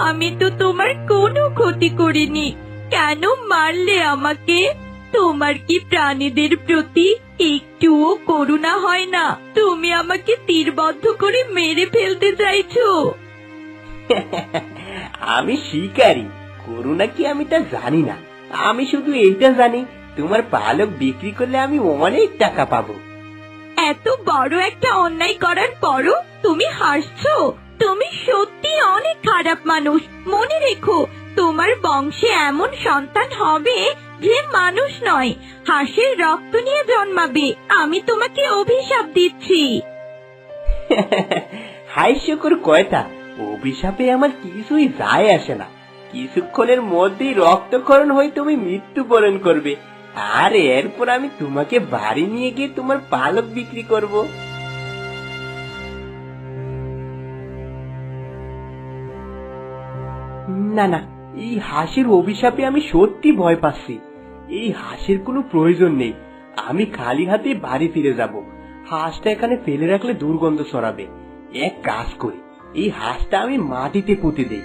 আমি তো তোমার কোনো ক্ষতি করিনি, কেন মারলে আমাকে? তোমার কি প্রাণীদের প্রতি একটুও করুণা হয় না? তুমি আমাকে তীরবদ্ধ করে মেরে ফেলতে চাইছো? আমি শিকারী, করুণা কি আমি তা জানি না। আমি শুধু এইটা জানি, তোমার পালক বিক্রি করলে আমি অনেক টাকা পাবো। এত বড় একটা অন্যায় করার পরও তুমি হাসছো? তুমি সত্যি অনেক খারাপ মানুষ। মনে রেখো, তোমার বংশে এমন সন্তান হবে যে মানুষ নয়, হাঁসের রক্ত নিয়ে জন্মাবে। আমি তোমাকে অভিশাপ দিচ্ছি। হাস্যকর কয়টা, অভিশাপে আমার কিছুই যায় আসে না। কিছুক্ষণের মধ্যেই রক্তক্ষরণ হয়ে তুমি মৃত্যুবরণ করবে, আর এরপর আমি তোমাকে বাড়ি নিয়ে গিয়ে তোমার পালক বিক্রি করব। না না, এই হাঁসের অভিশাপে আমি সত্যি ভয় পাচ্ছি। এই হাঁসের কোনো প্রয়োজন নেই। আমি খালি হাতে বাড়ি ফিরে যাব। হাঁসটা এখানে ফেলে রাখলে দুর্গন্ধ ছড়াবে। এক কাজ করি, এই হাঁসটা আমি মাটিতে পুঁতে দেই।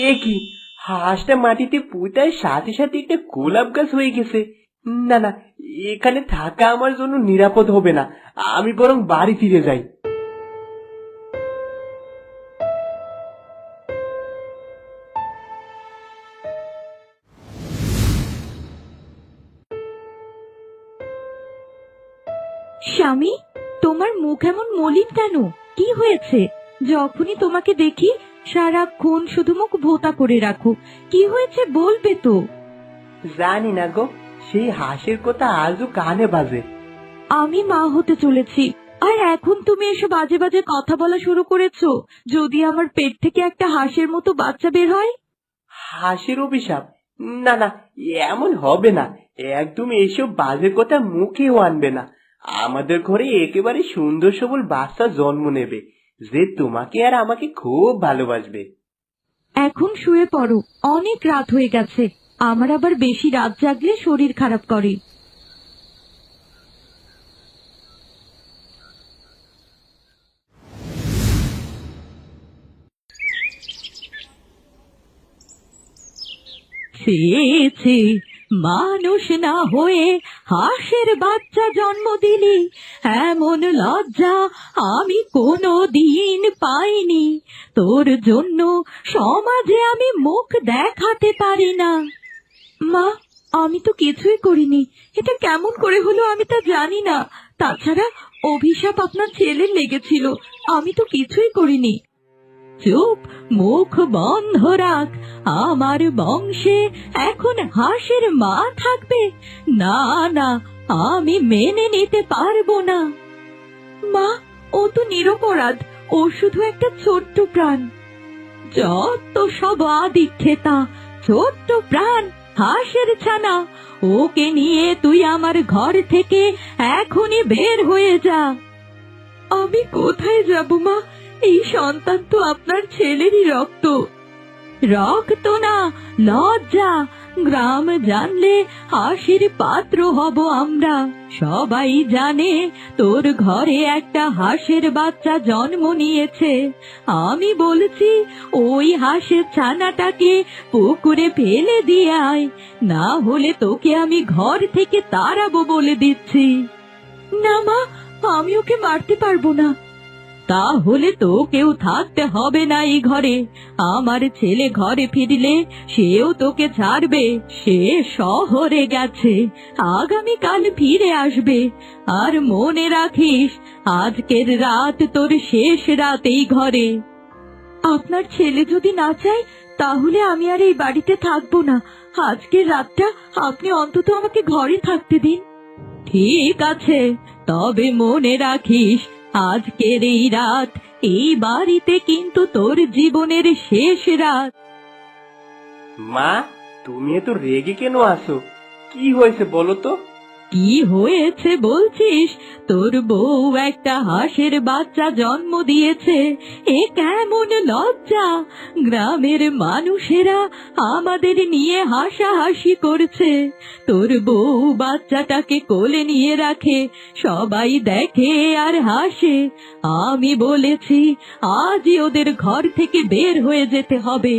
এ কি, হাঁসটা মাটিতে পুঁতার সাথে সাথে একটা গোলাপ গাছ হয়ে গেছে। না না, এখানে থাকা আমার জন্য নিরাপদ হবে না। আমি বরং বাড়ি ফিরে যাই। স্বামী, তোমার মুখ এমন মলিন কেন? কি হয়েছে? যখনই তোমাকে দেখি সারাক্ষণ শুধু মুখ ভোঁতা করে রাখো। কি হয়েছে বলবে তো? জানি না গো, সেই হাঁসের কথা আজও কানে বাজে। আমি মা হতে চলেছি, আর এখন তুমি এসব বাজে বাজে কথা বলা শুরু করেছো। যদি আমার পেট থেকে একটা হাঁসের মতো বাচ্চা বের হয়? হাঁসের অভিশাপ? না না, এমন হবে না। একদম এসব বাজে কথা মুখেও আনবে না। আমাদের ঘরে একেবারে সুন্দর সবল বাচ্চা জন্ম নেবে, যে তোমাকে আর আমাকে খুব ভালোবাসবে। এখন শুয়ে পড়ো, অনেক রাত হয়ে গেছে। আমার আবার বেশি রাত জাগলে শরীর খারাপ করে। ছি ছি, মানুষ না হয়ে হাঁসের বাচ্চা জন্ম দিলি, এমন লজ্জা আমি কোনো দিন পাইনি। তোর জন্য সমাজে আমি মুখ দেখাতে পারি না। মা, আমি তো কিছুই করিনি। এটা কেমন করে হলো আমি তা জানি না। তাছাড়া অভিশাপ আপনার ছেলের লেগেছিল, আমি তো কিছুই করিনি। চুপ, মুখ বন্ধ রাখ। আমার বংশে এখন হাঁসের মা থাকবে? না না, আমি মেনে নিতে পারবো না। মা, ও তো নিরপরাধ, ও শুধু একটা ছোট্ট প্রাণ। যত সব আদিক্ষেতা, ছোট্ট প্রাণ, হাঁসের ছানা। ওকে নিয়ে তুই আমার ঘর থেকে এখনই বের হয়ে যা। আমি কোথায় যাব মা? এই সন্তান তো আপনার ছেলেরই রক্ত। রক্ত না, লজ্জা। গ্রাম জানলে হাসির পাত্র হব আমরা। সবাই জানে তোর ঘরে একটা হাঁসের বাচ্চা জন্ম নিয়েছে। আমি বলছি, ওই হাঁসের ছানাটাকে পুকুরে ফেলে দিয়ে আয়, না হলে তোকে আমি ঘর থেকে তাড়াবো বলে দিচ্ছি। না মা, আমি ওকে মারতে পারবো না। তাহলে তো কেউ থাকতে হবে না এই ঘরে। আমার ছেলে ঘরে ফিরলে সেও তোকে ছাড়বে। সে শহরে গেছে, আগামীকাল ফিরে আসবে। আর মনে রাখিস, আজকের রাত তোর শেষ রাত এই ঘরে। আপনার ছেলে যদি না চায়, তাহলে আমি আর এই বাড়িতে থাকবো না। আজকের রাতটা আপনি অন্তত আমাকে ঘরে থাকতে দিন। ঠিক আছে, তবে মনে রাখিস, আজকের এই রাত এই বাড়িতে কিন্তু তোর জীবনের শেষ রাত। মা, তুমি এত রেগে কেন আছো? কি হয়েছে বলো তো? কি হয়েছে বলছিস? তোর বউ একটা হাঁসের বাচ্চা জন্ম দিয়েছে, এ কেমন লজ্জা! গ্রামের মানুষেরা আমাদের নিয়ে হাসাহাসি করছে। তোর বউ বাচ্চাটাকে কোলে নিয়ে রাখে, সবাই দেখে আর হাসে। আমি বলেছি আজই ওদের ঘর থেকে বের হয়ে যেতে হবে।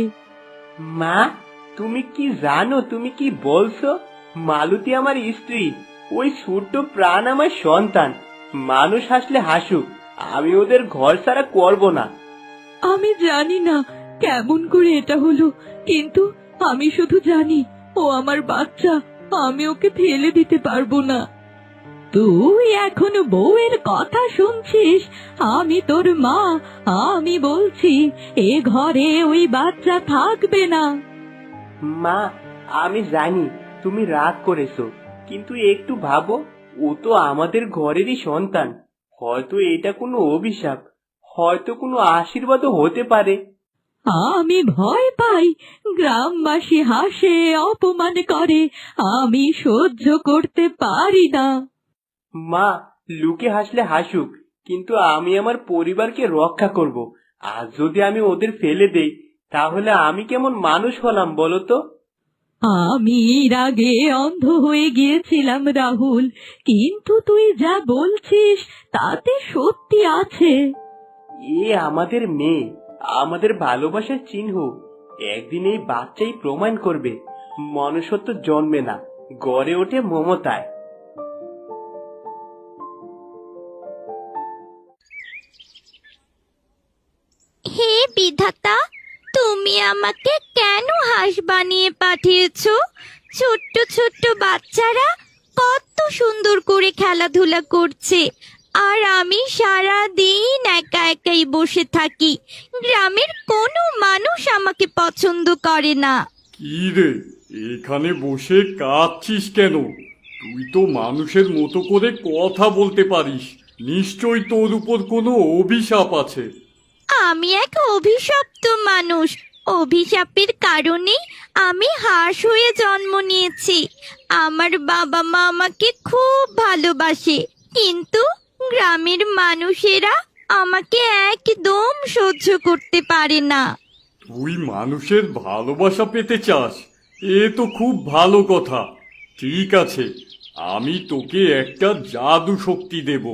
মা, তুমি কি জানো তুমি কি বলছো? মালতী আমার স্ত্রী, ওই ছোট্ট প্রাণ আমার সন্তান। মানুষ হাসলে হাসুক, আমি ওদের ঘর ছাড়া করব না। আমি জানি না কেমন করে এটা হলো, কিন্তু আমি শুধু জানি ও আমার বাচ্চা, আমি ওকে ফেলে দিতে পারবো না। তুই এখন বউয়ের কথা শুনছিস? আমি তোর মা, আমি বলছি এ ঘরে ওই বাচ্চা থাকবে না। মা, আমি জানি তুমি রাগ করেছো, কিন্তু একটু ভাবো, ও তো আমাদের ঘরেরই সন্তান। হয়তো এটা কোনো অভিশাপ, হয়তো কোনো আশীর্বাদও হতে পারে। আমি ভয় পাই, গ্রামবাসী হাসে, অপমান করে, আমি সহ্য করতে পারি না। মা, লোকে হাসলে হাসুক, কিন্তু আমি আমার পরিবারকে রক্ষা করব। আর যদি আমি ওদের ফেলে দেই, তাহলে আমি কেমন মানুষ হলাম বলো তো? আমি এর আগে অন্ধ হয়ে গিয়েছিলাম রাহুল, কিন্তু তুই যা বলছিস তাতে সত্যি আছে। এ আমাদের মেয়ে, আমাদের ভালোবাসার চিহ্ন। একদিন এই বাচ্চাই প্রমাণ করবে মনুষ্যত্ব জন্মে না, গড়ে ওঠে মমতায়। হে বিধাতা, তুমি আমাকে কেন হাঁস বানিয়ে পাঠিয়েছো? ছোট্ট ছোট্ট বাচ্চারা কত সুন্দর করে খেলাধুলা করছে, আর আমি সারা দিন একা একাই বসে থাকি। গ্রামের কোনো মানুষ আমাকে পছন্দ করে না। কি রে, এখানে বসে কাঁদছিস কেন? তুই তো মানুষের মতো করে কথা বলতে পারিস। নিশ্চয়ই তোর উপর কোনো অভিশাপ আছে। আমি এক অভিশপ্ত মানুষ। অভিশাপের কারণেই আমি হাঁস হয়ে জন্ম নিয়েছি। আমার বাবা মা আমাকে খুব ভালোবাসে, কিন্তু গ্রামের মানুষেরা আমাকে একদম সহ্য করতে পারে না। তুই মানুষের ভালোবাসা পেতে চাস? এ তো খুব ভালো কথা। ঠিক আছে, আমি তোকে একটা জাদু শক্তি দেব।